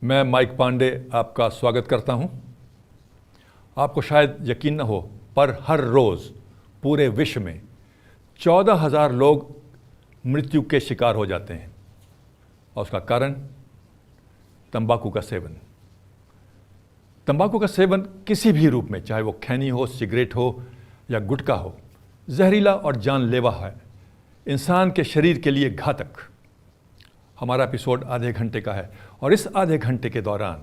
मैं माइक पांडे आपका स्वागत करता हूं। आपको शायद यकीन न हो, पर हर रोज़ पूरे विश्व में 14,000 लोग मृत्यु के शिकार हो जाते हैं और उसका कारण तंबाकू का सेवन। तंबाकू का सेवन किसी भी रूप में, चाहे वो खैनी हो, सिगरेट हो या गुटखा हो, जहरीला और जानलेवा है, इंसान के शरीर के लिए घातक। हमारा एपिसोड आधे घंटे का है और इस आधे घंटे के दौरान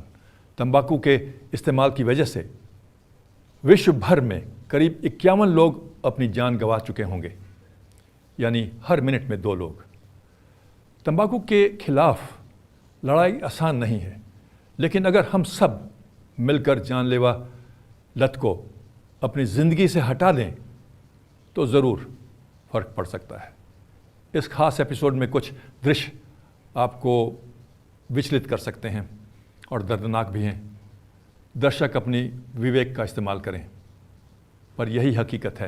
तंबाकू के इस्तेमाल की वजह से विश्व भर में करीब 51 लोग अपनी जान गंवा चुके होंगे, यानी हर मिनट में 2 लोग। तंबाकू के खिलाफ लड़ाई आसान नहीं है, लेकिन अगर हम सब मिलकर जानलेवा लत को अपनी ज़िंदगी से हटा दें तो ज़रूर फ़र्क पड़ सकता है। इस खास एपिसोड में कुछ दृश्य आपको विचलित कर सकते हैं और दर्दनाक भी हैं। दर्शक अपनी विवेक का इस्तेमाल करें, पर यही हकीकत है,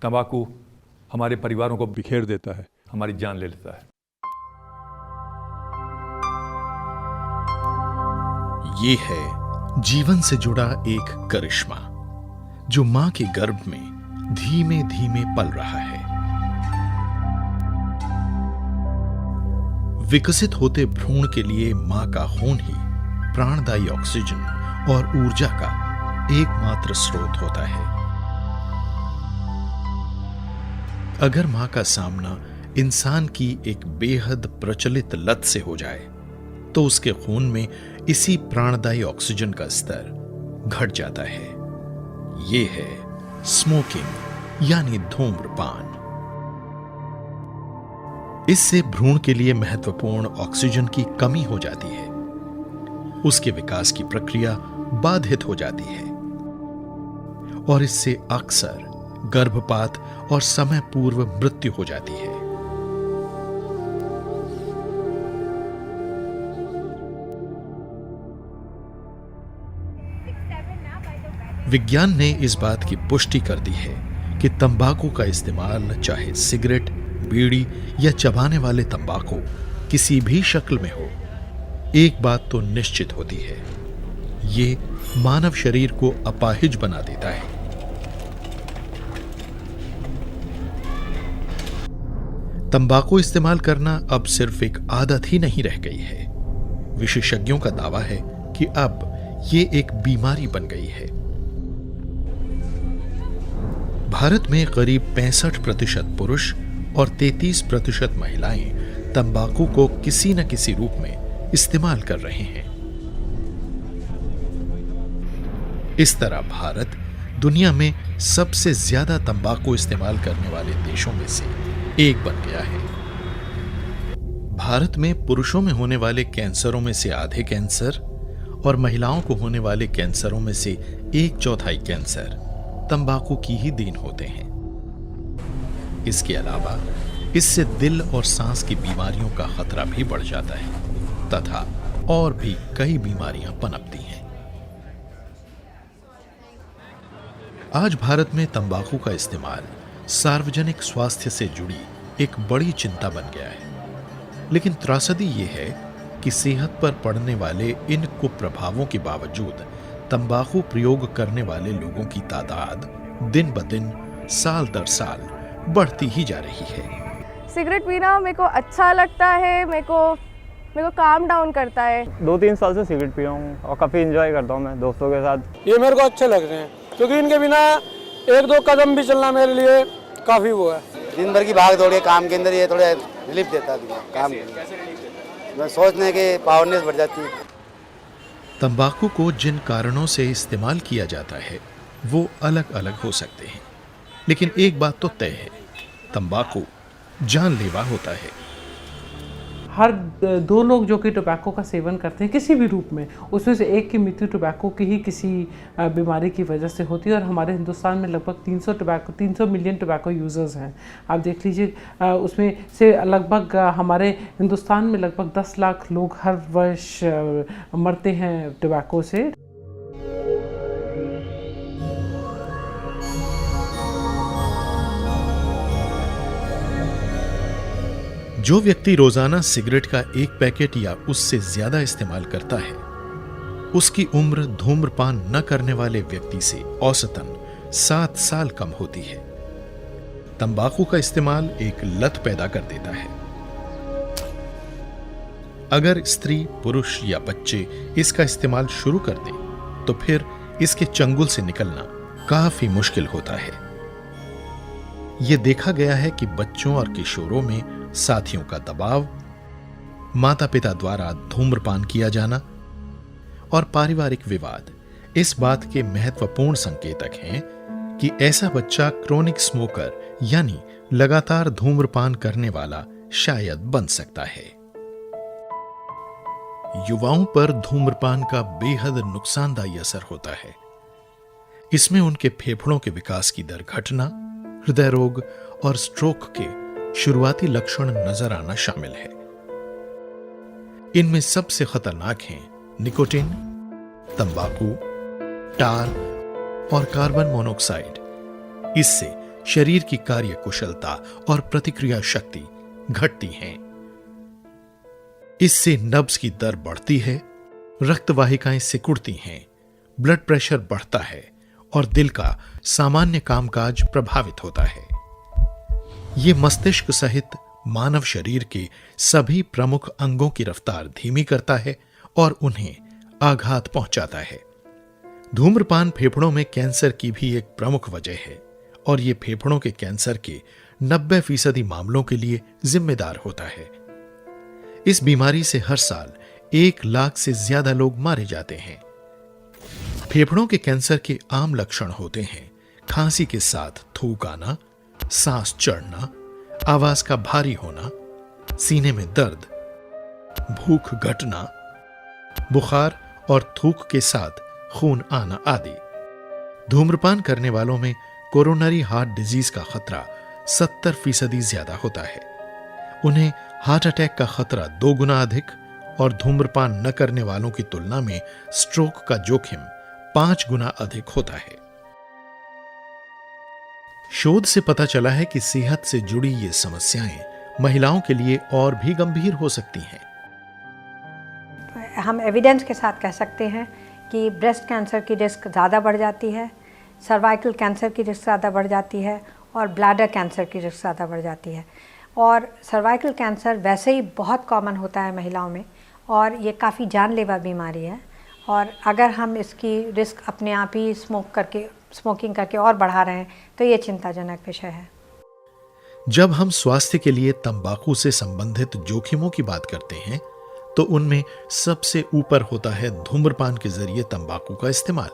तंबाकू हमारे परिवारों को बिखेर देता है, हमारी जान ले लेता है। ये है जीवन से जुड़ा एक करिश्मा जो मां के गर्भ में धीमे धीमे पल रहा है। विकसित होते भ्रूण के लिए मां का खून ही प्राणदायी ऑक्सीजन और ऊर्जा का एकमात्र स्रोत होता है। अगर मां का सामना इंसान की एक बेहद प्रचलित लत से हो जाए तो उसके खून में इसी प्राणदायी ऑक्सीजन का स्तर घट जाता है। यह है स्मोकिंग यानी धूम्रपान। इससे भ्रूण के लिए महत्वपूर्ण ऑक्सीजन की कमी हो जाती है, उसके विकास की प्रक्रिया बाधित हो जाती है और इससे अक्सर गर्भपात और समय पूर्व मृत्यु हो जाती है। विज्ञान ने इस बात की पुष्टि कर दी है कि तंबाकू का इस्तेमाल, चाहे सिगरेट, बीड़ी या चबाने वाले तंबाकू किसी भी शक्ल में हो, एक बात तो निश्चित होती है, ये मानव शरीर को अपाहिज बना देता है। तंबाकू इस्तेमाल करना अब सिर्फ एक आदत ही नहीं रह गई है। विशेषज्ञों का दावा है कि अब ये एक बीमारी बन गई है। भारत में करीब 65% पुरुष और 33% महिलाएं तंबाकू को किसी न किसी रूप में इस्तेमाल कर रहे हैं। इस तरह भारत दुनिया में सबसे ज्यादा तंबाकू इस्तेमाल करने वाले देशों में से एक बन गया है। भारत में पुरुषों में होने वाले कैंसरों में से आधे कैंसर और महिलाओं को होने वाले कैंसरों में से 1/4 कैंसर तंबाकू की ही देन होते हैं। इसके अलावा इससे दिल और सांस की बीमारियों का खतरा भी बढ़ जाता है तथा और भी कई बीमारियां पनपती हैं। आज भारत में तंबाकू का इस्तेमाल सार्वजनिक स्वास्थ्य से जुड़ी एक बड़ी चिंता बन गया है। लेकिन त्रासदी ये है कि सेहत पर पड़ने वाले इन कुप्रभावों के बावजूद तंबाकू प्रयोग करने वाले लोगों की तादाद दिन ब दिन, साल दर साल बढ़ती ही जा रही है। सिगरेट पीना मेरे को अच्छा लगता है, मेरे को काम डाउन करता है। 2-3 साल से सिगरेट पी रहा हूँ और काफ़ी एंजॉय करता हूँ मैं दोस्तों के साथ। ये मेरे को अच्छे लग रहे हैं क्योंकि इनके बिना 1-2 कदम भी चलना मेरे लिए काफ़ी वो है। दिन भर की भाग दौड़ के काम के अंदर ये थोड़ा रिलीफ देता है काम के, सोचने की पावरनेस बढ़ जाती है। तंबाकू को जिन कारणों से इस्तेमाल किया जाता है वो अलग अलग हो सकते हैं, लेकिन एक बात तो तय है, तंबाकू जानलेवा होता है। हर 2 लोग जो कि टोबैको का सेवन करते हैं किसी भी रूप में, उसमें से एक की मृत्यु टोबैको की ही किसी बीमारी की वजह से होती है। और हमारे हिंदुस्तान में लगभग 300 मिलियन टोबैको यूज़र्स हैं। आप देख लीजिए, उसमें से लगभग हमारे हिंदुस्तान में लगभग 10 लाख लोग हर वर्ष मरते हैं टोबैको से। जो व्यक्ति रोजाना सिगरेट का 1 पैकेट या उससे ज्यादा इस्तेमाल करता है उसकी उम्र धूम्रपान न करने वाले व्यक्ति से औसतन 7 साल कम होती है। तंबाकू का इस्तेमाल एक लत पैदा कर देता है। अगर स्त्री, पुरुष या बच्चे इसका इस्तेमाल शुरू कर दें तो फिर इसके चंगुल से निकलना काफी मुश्किल होता है। यह देखा गया है कि बच्चों और किशोरों में साथियों का दबाव, माता पिता द्वारा धूम्रपान किया जाना और पारिवारिक विवाद इस बात के महत्वपूर्ण संकेतक हैं कि ऐसा बच्चा क्रोनिक स्मोकर यानी लगातार धूम्रपान करने वाला शायद बन सकता है। युवाओं पर धूम्रपान का बेहद नुकसानदायी असर होता है। इसमें उनके फेफड़ों के विकास की दर घटना, हृदय रोग और स्ट्रोक के शुरुआती लक्षण नजर आना शामिल है। इनमें सबसे खतरनाक हैं निकोटीन, तंबाकू, टार और कार्बन मोनोऑक्साइड। इससे शरीर की कार्य कुशलता और प्रतिक्रिया शक्ति घटती है। इससे नब्ज की दर बढ़ती है, रक्त वाहिकाएं सिकुड़ती हैं, ब्लड प्रेशर बढ़ता है और दिल का सामान्य कामकाज प्रभावित होता है। यह मस्तिष्क सहित मानव शरीर के सभी प्रमुख अंगों की रफ्तार धीमी करता है और उन्हें आघात पहुंचाता है। धूम्रपान फेफड़ों में कैंसर की भी एक प्रमुख वजह है और यह फेफड़ों के कैंसर के 90% मामलों के लिए जिम्मेदार होता है। इस बीमारी से हर साल 1 लाख से ज्यादा लोग मारे जाते हैं। फेफड़ों के कैंसर के आम लक्षण होते हैं खांसी के साथ थूक आना, सांस चढ़ना, आवाज का भारी होना, सीने में दर्द, भूख घटना, बुखार और थूक के साथ खून आना आदि। धूम्रपान करने वालों में कोरोनरी हार्ट डिजीज का खतरा 70% ज्यादा होता है। उन्हें हार्ट अटैक का खतरा 2 गुना अधिक और धूम्रपान न करने वालों की तुलना में स्ट्रोक का जोखिम 5 गुना अधिक होता है। शोध से पता चला है कि सेहत से जुड़ी ये समस्याएं महिलाओं के लिए और भी गंभीर हो सकती हैं। हम एविडेंस के साथ कह सकते हैं कि ब्रेस्ट कैंसर की रिस्क ज़्यादा बढ़ जाती है, सर्वाइकल कैंसर की रिस्क ज़्यादा बढ़ जाती है और ब्लैडर कैंसर की रिस्क ज़्यादा बढ़ जाती है। और सर्वाइकल कैंसर वैसे ही बहुत कॉमन होता है महिलाओं में और ये काफ़ी जानलेवा बीमारी है। और अगर हम इसकी रिस्क अपने आप ही स्मोकिंग करके और बढ़ा रहे हैं तो ये चिंताजनक विषय है। जब हम स्वास्थ्य के लिए तंबाकू से संबंधित जोखिमों की बात करते हैं तो उनमें सबसे ऊपर होता है धूम्रपान के जरिए तंबाकू का इस्तेमाल।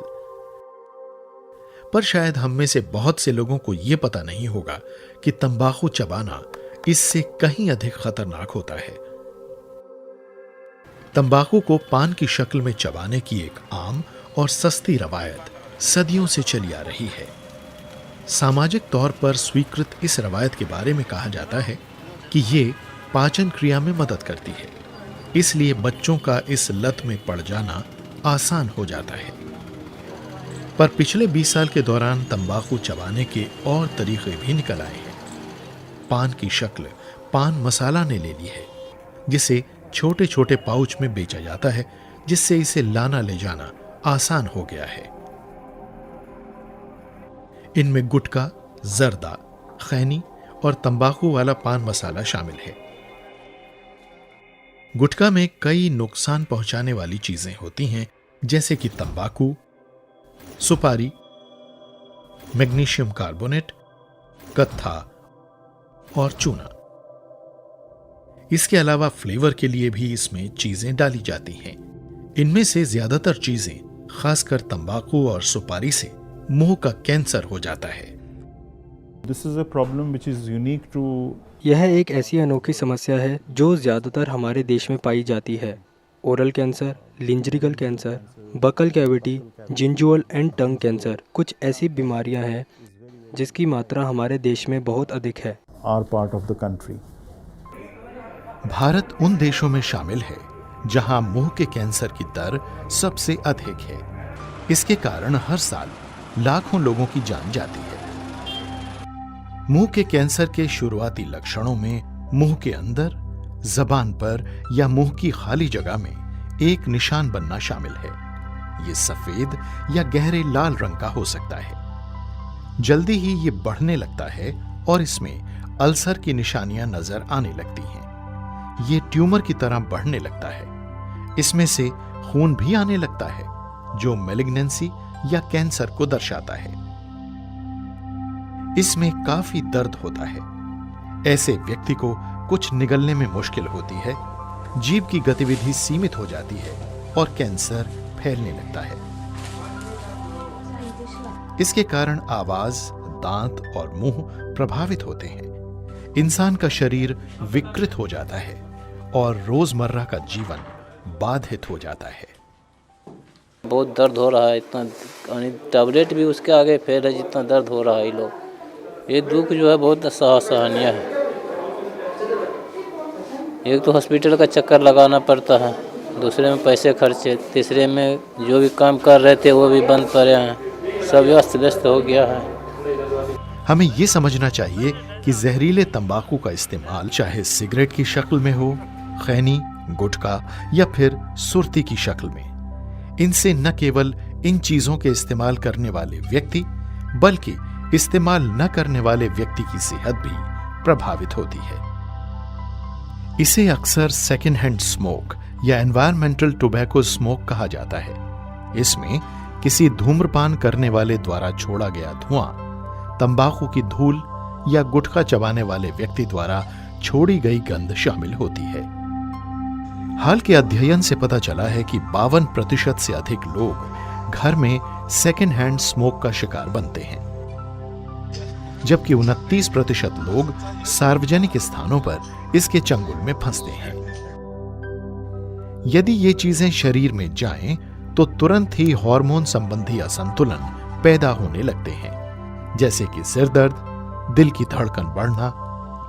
पर शायद हम में से बहुत से लोगों को यह पता नहीं होगा कि तंबाकू चबाना इससे कहीं अधिक खतरनाक होता है। तंबाकू को पान की शक्ल में चबाने की एक आम और सस्ती रवायत सदियों से चली आ रही है। सामाजिक तौर पर स्वीकृत इस रवायत के बारे में कहा जाता है कि ये पाचन क्रिया में मदद करती है, इसलिए बच्चों का इस लत में पड़ जाना आसान हो जाता है। पर पिछले 20 साल के दौरान तंबाकू चबाने के और तरीके भी निकल आए हैं। पान की शक्ल पान मसाला ने ले ली है, जिसे छोटे छोटे पाउच में बेचा जाता है, जिससे इसे लाना ले जाना आसान हो गया है। इनमें गुटखा, जर्दा, खैनी और तंबाकू वाला पान मसाला शामिल है। गुटखा में कई नुकसान पहुंचाने वाली चीजें होती हैं, जैसे कि तंबाकू, सुपारी, मैग्नीशियम कार्बोनेट, कत्था और चूना। इसके अलावा फ्लेवर के लिए भी इसमें चीजें डाली जाती हैं। इनमें से ज्यादातर चीजें, खासकर तंबाकू और सुपारी से मुंह का कैंसर हो जाता है। This is a problem which is unique to यह एक ऐसी अनोखी समस्या है जो ज़्यादातर हमारे देश में पाई जाती है। ओरल कैंसर, लिंजरिकल कैंसर, बकल कैविटी, जिंजुअल एंड टंग कैंसर कुछ ऐसी बीमारियां हैं जिसकी मात्रा हमारे देश में बहुत अधिक है। are part of the country. Bharat उन देशों में शामिल है जहां मुंह के कैंसर की दर सबसे अधिक है। इसके कारण हर साल लाखों लोगों की जान जाती है। मुंह के कैंसर के शुरुआती लक्षणों में मुंह के अंदर, जबान पर या मुंह की खाली जगह में एक निशान बनना शामिल है। ये सफेद या गहरे लाल रंग का हो सकता है। जल्दी ही ये बढ़ने लगता है और इसमें अल्सर की निशानियां नजर आने लगती हैं। ये ट्यूमर की तरह बढ़ने लगता है। इसमें से खून भी आने लगता है, जो मैलिग्नेंसी या कैंसर को दर्शाता है। इसमें काफी दर्द होता है। ऐसे व्यक्ति को कुछ निगलने में मुश्किल होती है, जीभ की गतिविधि सीमित हो जाती है और कैंसर फैलने लगता है। इसके कारण आवाज, दांत और मुंह प्रभावित होते हैं। इंसान का शरीर विकृत हो जाता है और रोजमर्रा का जीवन बाधित हो जाता है। बहुत दर्द हो रहा है, इतना टैबलेट भी उसके आगे फेल है जितना दर्द हो रहा है। लोग ये दुख जो है बहुत असहनीय है। एक तो हॉस्पिटल का चक्कर लगाना पड़ता है, दूसरे में पैसे खर्चे, तीसरे में जो भी काम कर रहे थे वो भी बंद पड़े हैं। सब अस्त व्यस्त हो गया है। हमें ये समझना चाहिए कि जहरीले तंबाकू का इस्तेमाल चाहे सिगरेट की शक्ल में हो, खैनी, गुटखा या फिर सुर्ती की शक्ल में, इनसे न केवल इन चीजों के इस्तेमाल करने वाले व्यक्ति बल्कि इस्तेमाल न करने वाले व्यक्ति की सेहत भी प्रभावित होती है। इसे अक्सर सेकेंड हैंड स्मोक या एनवायरमेंटल टोबैको स्मोक कहा जाता है। इसमें किसी धूम्रपान करने वाले द्वारा छोड़ा गया धुआं, तंबाकू की धूल या गुटखा चबाने वाले व्यक्ति द्वारा छोड़ी गई गंध शामिल होती है। हाल के अध्ययन से पता चला है कि 52% से अधिक लोग घर में सेकेंड हैंड स्मोक का शिकार बनते हैं, जबकि 29% लोग सार्वजनिक स्थानों पर इसके चंगुल में फंसते हैं। यदि ये चीजें शरीर में जाएं, तो तुरंत ही हार्मोन संबंधी असंतुलन पैदा होने लगते हैं, जैसे कि सिर दर्द, दिल की धड़कन बढ़ना,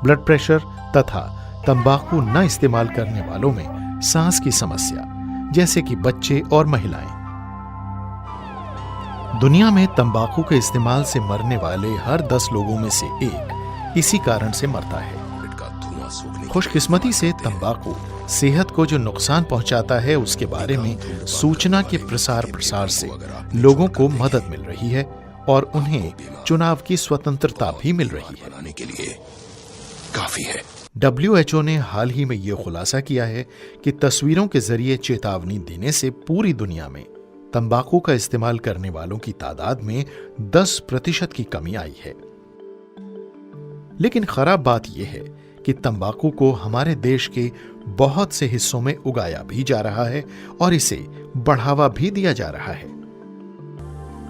ब्लड प्रेशर तथा तंबाकू न इस्तेमाल करने वालों में सांस की समस्या, जैसे कि बच्चे और महिलाएं। दुनिया में तंबाकू के इस्तेमाल से मरने वाले हर 10 लोगों में से एक इसी कारण से मरता है। खुशकिस्मती से तंबाकू सेहत को जो नुकसान पहुंचाता है उसके बारे में सूचना के प्रसार से लोगों को मदद मिल रही है और उन्हें चुनाव की स्वतंत्रता भी मिल रही है। के लिए काफी है। WHO ने हाल ही में यह खुलासा किया है कि तस्वीरों के जरिए चेतावनी देने से पूरी दुनिया में तंबाकू का इस्तेमाल करने वालों की तादाद में 10% की कमी आई है। लेकिन खराब बात यह है कि तंबाकू को हमारे देश के बहुत से हिस्सों में उगाया भी जा रहा है और इसे बढ़ावा भी दिया जा रहा है।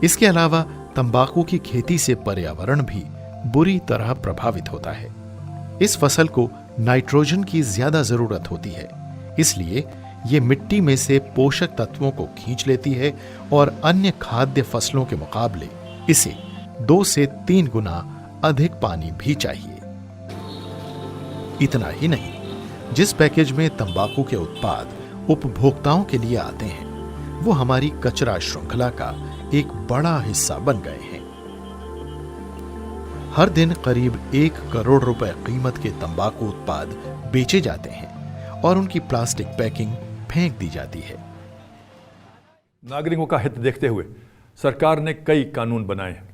इसके अलावा तंबाकू की खेती से पर्यावरण भी बुरी तरह प्रभावित होता है। इस फसल को नाइट्रोजन की ज्यादा जरूरत होती है, इसलिए ये मिट्टी में से पोषक तत्वों को खींच लेती है और अन्य खाद्य फसलों के मुकाबले इसे 2 से 3 गुना अधिक पानी भी चाहिए। इतना ही नहीं, जिस पैकेज में तंबाकू के उत्पाद उपभोक्ताओं के लिए आते हैं, वो हमारी कचरा श्रृंखला का एक बड़ा हिस्सा बन गए हैं। हर दिन करीब 1 करोड़ रुपए कीमत के तंबाकू उत्पाद बेचे जाते हैं और उनकी प्लास्टिक पैकिंग फेंक दी जाती है। नागरिकों का हित देखते हुए सरकार ने कई कानून बनाए हैं।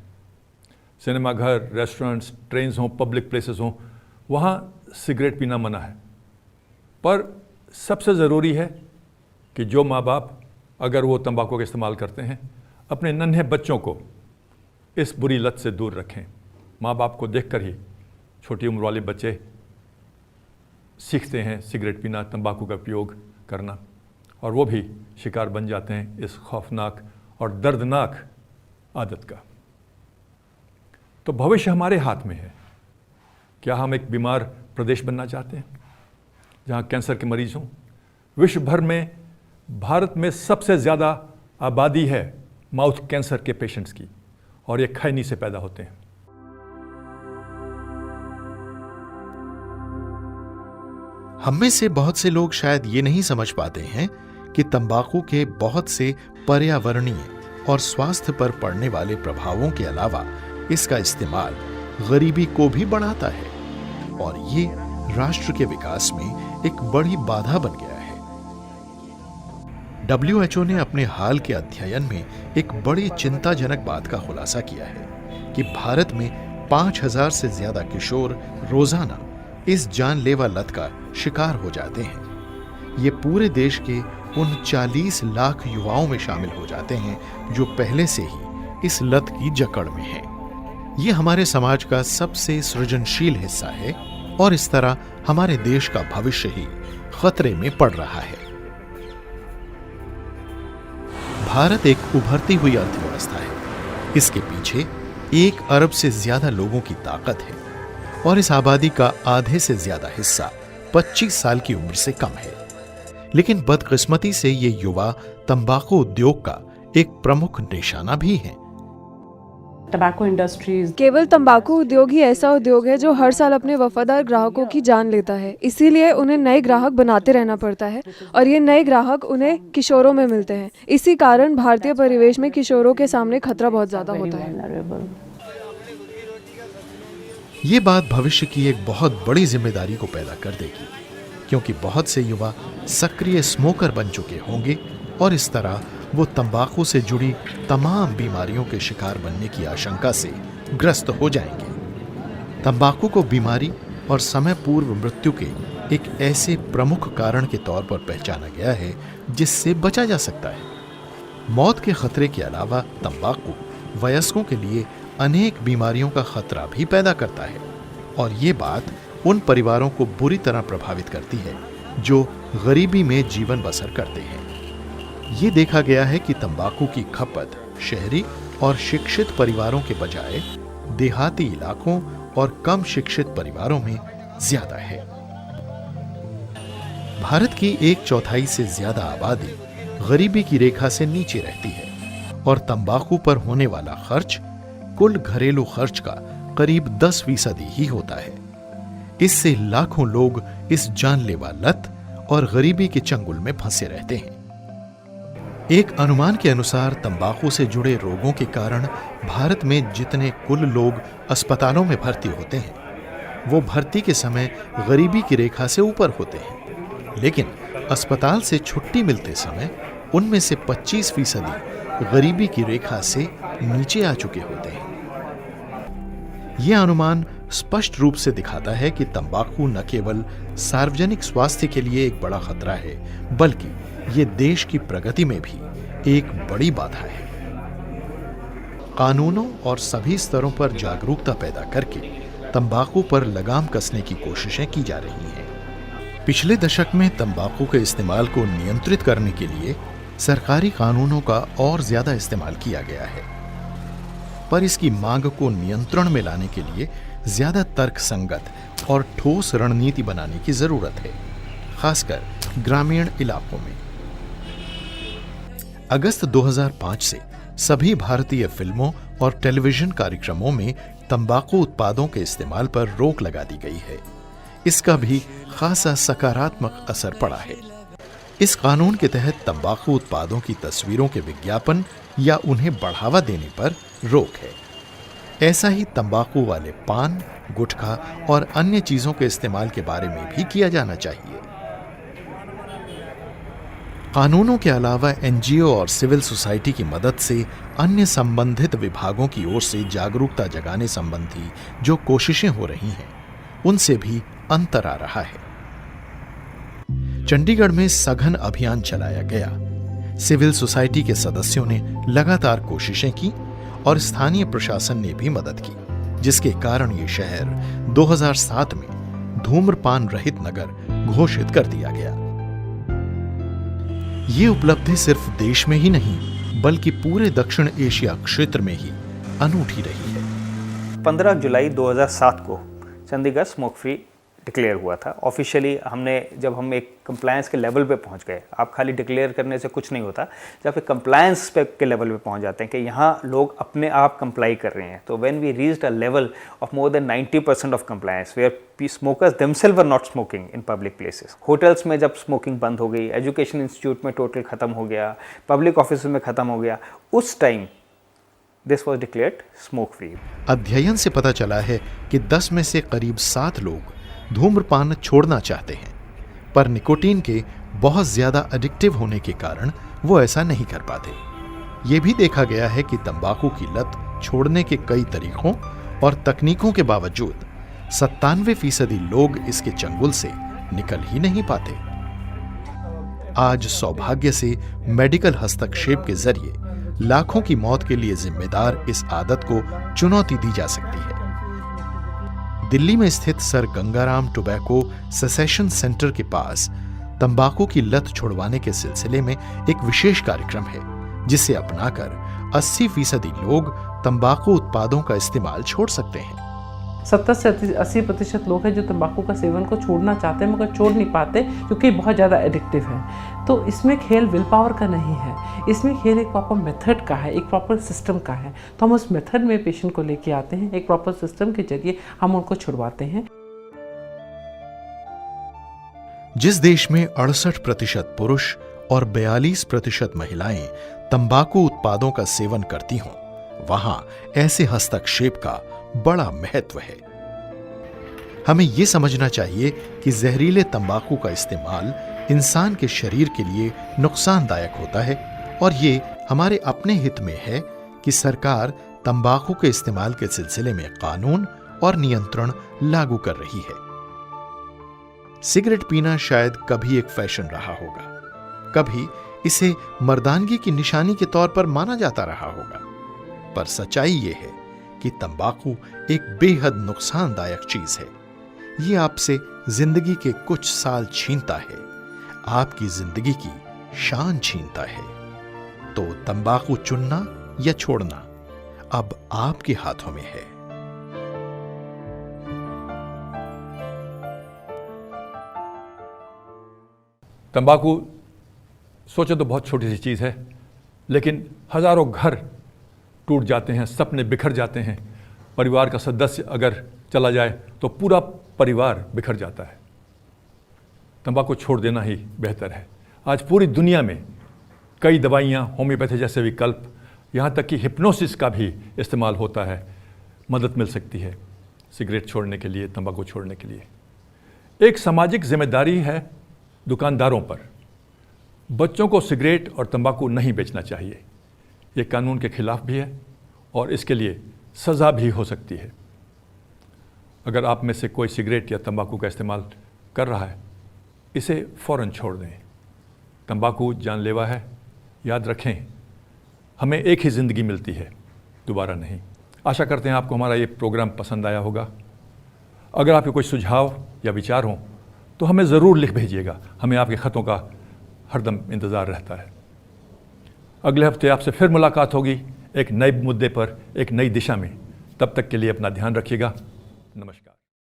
सिनेमाघर, रेस्टोरेंट्स, ट्रेन्स हों, पब्लिक प्लेसेस हों, वहाँ सिगरेट पीना मना है। पर सबसे ज़रूरी है कि जो माँ बाप अगर वो तंबाकू का इस्तेमाल करते हैं, अपने नन्हे बच्चों को इस बुरी लत से दूर रखें। माँ बाप को देखकर ही छोटी उम्र वाले बच्चे सीखते हैं सिगरेट पीना, तंबाकू का उपयोग करना, और वो भी शिकार बन जाते हैं इस खौफनाक और दर्दनाक आदत का। तो भविष्य हमारे हाथ में है। क्या हम एक बीमार प्रदेश बनना चाहते हैं जहाँ कैंसर के मरीज हों? विश्व भर में भारत में सबसे ज़्यादा आबादी है माउथ कैंसर के पेशेंट्स की, और ये खैनी से पैदा होते हैं। हम में से बहुत से लोग शायद ये नहीं समझ पाते हैं कि तंबाकू के बहुत से पर्यावरणीय और स्वास्थ्य पर पड़ने वाले प्रभावों के अलावा इसका इस्तेमाल गरीबी को भी बढ़ाता है और ये राष्ट्र के विकास में एक बड़ी बाधा बन गया है। WHO ने अपने हाल के अध्ययन में एक बड़ी चिंताजनक बात का खुलासा किया है कि भारत में 5000 से ज्यादा किशोर रोजाना इस जानलेवा लत का शिकार हो जाते हैं। ये पूरे देश के उन 40 लाख युवाओं में शामिल हो जाते हैं जो पहले से ही इस लत की जकड़ में हैं। ये हमारे समाज का सबसे सृजनशील हिस्सा है और इस तरह हमारे देश का भविष्य ही खतरे में पड़ रहा है। भारत एक उभरती हुई अर्थव्यवस्था है। इसके पीछे 1 अरब से ज्यादा लोगों की ताकत है और इस आबादी का आधे से ज्यादा हिस्सा 25 साल की उम्र से कम है। लेकिन बदकिस्मती से ये युवा तंबाकू उद्योग का एक प्रमुख निशाना भी है। टबैको इंडस्ट्रीज केवल तंबाकू उद्योग ही ऐसा उद्योग है जो हर साल अपने वफादार ग्राहकों की जान लेता है। इसीलिए उन्हें नए ग्राहक बनाते रहना पड़ता है और ये नए ग्राहक उन्हें किशोरों में मिलते हैं। इसी कारण भारतीय परिवेश में किशोरों के सामने खतरा बहुत ज्यादा होता है। ये बात भविष्य की एक बहुत बड़ी जिम्मेदारी को पैदा कर देगी, क्योंकि बहुत से युवा सक्रिय स्मोकर बन चुके होंगे और इस तरह वो तंबाकू से जुड़ी तमाम बीमारियों के शिकार बनने की आशंका से ग्रस्त हो जाएंगे। तंबाकू को बीमारी और समय पूर्व मृत्यु के एक ऐसे प्रमुख कारण के तौर पर पहचाना गया है जिससे बचा जा सकता है। मौत के खतरे के अलावा तंबाकू वयस्कों के लिए अनेक बीमारियों का खतरा भी पैदा करता है और ये बात उन परिवारों को बुरी तरह प्रभावित करती है जो गरीबी में जीवन बसर करते हैं। ये देखा गया है कि तंबाकू की खपत शहरी और शिक्षित परिवारों के बजाय देहाती इलाकों और कम शिक्षित परिवारों में ज्यादा है। भारत की 1/4 से ज्यादा आबादी गरीबी की रेखा से नीचे रहती है और तंबाकू पर होने वाला खर्च कुल घरेलू खर्च का करीब 10% ही होता है। इससे लाखों लोग इस जानलेवा लत और गरीबी के चंगुल में फंसे रहते हैं। एक अनुमान के अनुसार तंबाकू से जुड़े रोगों के कारण भारत में जितने कुल लोग अस्पतालों में भर्ती होते हैं वो भर्ती के समय गरीबी की रेखा से ऊपर होते हैं, लेकिन अस्पताल से छुट्टी मिलते समय उनमें से 25% गरीबी की रेखा से नीचे आ चुके होते हैं। यह अनुमान स्पष्ट रूप से दिखाता है कि तंबाकू न केवल सार्वजनिक स्वास्थ्य के लिए एक बड़ा खतरा है, बल्कि ये देश की प्रगति में भी एक बड़ी बाधा है। कानूनों और सभी स्तरों पर जागरूकता पैदा करके तंबाकू पर लगाम कसने की कोशिशें की जा रही हैं। पिछले दशक में तंबाकू के इस्तेमाल को नियंत्रित करने के लिए सरकारी कानूनों का और ज्यादा इस्तेमाल किया गया है, पर इसकी मांग को नियंत्रण में लाने के लिए ज्यादा तर्कसंगत और ठोस रणनीति बनाने की जरूरत है, खासकर ग्रामीण इलाकों में। अगस्त 2005 से सभी भारतीय फिल्मों और टेलीविजन कार्यक्रमों में तंबाकू उत्पादों के इस्तेमाल पर रोक लगा दी गई है। इसका भी खासा सकारात्मक असर पड़ा है। इस कानून के तहत तंबाकू उत्पादों की तस्वीरों के विज्ञापन या उन्हें बढ़ावा देने पर रोक है। ऐसा ही तंबाकू वाले पान, गुटखा और अन्य चीजों के इस्तेमाल के बारे में भी किया जाना चाहिए। कानूनों के अलावा एनजीओ और सिविल सोसाइटी की मदद से अन्य संबंधित विभागों की ओर से जागरूकता जगाने संबंधी जो कोशिशें हो रही हैं, उनसे भी अंतर आ रहा है। चंडीगढ़ में सघन अभियान चलाया गया। सिविल सोसाइटी के सदस्यों ने लगातार कोशिशें की और स्थानीय प्रशासन ने भी मदद की, जिसके कारण ये शहर 2007 में धूम्रपान रहित नगर घोषित कर दिया गया। ये उपलब्धि सिर्फ देश में ही नहीं बल्कि पूरे दक्षिण एशिया क्षेत्र में ही अनूठी रही है। 15 जुलाई 2007 को चंडीगढ़ स्मोक फ्री डिक्लेयर हुआ था ऑफिशियली। जब हम एक कंप्लायंस के लेवल पे पहुंच गए, आप खाली डिक्लेयर करने से कुछ नहीं होता, जब एक कंप्लायंस के लेवल पे पहुंच जाते हैं कि यहाँ लोग अपने आप कंप्लाई कर रहे हैं। तो when we reached a level of more than 90% of compliance where smokers themselves were not smoking in public places. Hotels में जब स्मोकिंग बंद हो गई, एजुकेशन इंस्टीट्यूट में टोटल खत्म हो गया, पब्लिक ऑफिस में खत्म हो गया, उस time this was declared smoke free. अध्ययन से पता चला है कि 10 में से करीब 7 लोग धूम्रपान छोड़ना चाहते हैं, पर निकोटीन के बहुत ज्यादा एडिक्टिव होने के कारण वो ऐसा नहीं कर पाते। ये भी देखा गया है कि तंबाकू की लत छोड़ने के कई तरीकों और तकनीकों के बावजूद 97% लोग इसके चंगुल से निकल ही नहीं पाते। आज सौभाग्य से मेडिकल हस्तक्षेप के जरिए लाखों की मौत के लिए जिम्मेदार इस आदत को चुनौती दी जा सकती है। दिल्ली में स्थित sir Gangaram tobacco cessation centre के पास तंबाकू की लत छुड़वाने के सिलसिले में एक विशेष कार्यक्रम है, जिसे अपनाकर 80% लोग तंबाकू उत्पादों का इस्तेमाल छोड़ सकते हैं। 70 से 80% लोग हैं जो तंबाकू का सेवन को छोड़ना चाहते हैं मगर छोड़ नहीं पाते क्योंकि बहुत ज़्यादा एडिक्टिव है। तो इसमें खेल विल पावर का नहीं है, इसमें खेल एक प्रॉपर मेथड का है, एक प्रॉपर सिस्टम का है। तो हम उस मेथड में पेशेंट को लेके आते हैं, एक प्रॉपर सिस्टम के जरिए हम उनको छुड़वाते हैं। जिस देश में 68% पुरुष और 42% महिलाएं तंबाकू उत्पादों का सेवन करती हों, वहां ऐसे हस्तक्षेप का बड़ा महत्व है। हमें यह समझना चाहिए कि जहरीले तंबाकू का इस्तेमाल इंसान के शरीर के लिए नुकसानदायक होता है और ये हमारे अपने हित में है कि सरकार तंबाकू के इस्तेमाल के सिलसिले में कानून और नियंत्रण लागू कर रही है। सिगरेट पीना शायद कभी एक फैशन रहा होगा, कभी इसे मर्दानगी की निशानी के तौर पर माना जाता रहा होगा, पर सच्चाई यह है कि तंबाकू एक बेहद नुकसानदायक चीज है। ये आपसे जिंदगी के कुछ साल छीनता है, आपकी जिंदगी की शान छीनता है। तो तंबाकू चुनना या छोड़ना अब आपके हाथों में है। तंबाकू सोचे तो बहुत छोटी सी चीज़ है, लेकिन हज़ारों घर टूट जाते हैं, सपने बिखर जाते हैं। परिवार का सदस्य अगर चला जाए तो पूरा परिवार बिखर जाता है। तंबाकू छोड़ देना ही बेहतर है। आज पूरी दुनिया में कई दवाइयाँ, होम्योपैथी जैसे विकल्प, यहाँ तक कि हिप्नोसिस का भी इस्तेमाल होता है, मदद मिल सकती है सिगरेट छोड़ने के लिए, तंबाकू छोड़ने के लिए। एक सामाजिक जिम्मेदारी है दुकानदारों पर। बच्चों को सिगरेट और तंबाकू नहीं बेचना चाहिए। ये कानून के खिलाफ भी है और इसके लिए सज़ा भी हो सकती है। अगर आप में से कोई सिगरेट या तंबाकू का इस्तेमाल कर रहा है, इसे फ़ौरन छोड़ दें। तंबाकू जानलेवा है, याद रखें। हमें एक ही ज़िंदगी मिलती है, दोबारा नहीं। आशा करते हैं आपको हमारा ये प्रोग्राम पसंद आया होगा। अगर आपके कोई सुझाव या विचार हों तो हमें ज़रूर लिख भेजिएगा। हमें आपके ख़तों का हरदम इंतज़ार रहता है। अगले हफ्ते आपसे फिर मुलाकात होगी एक नए मुद्दे पर, एक नई दिशा में। तब तक के लिए अपना ध्यान रखिएगा। नमस्कार।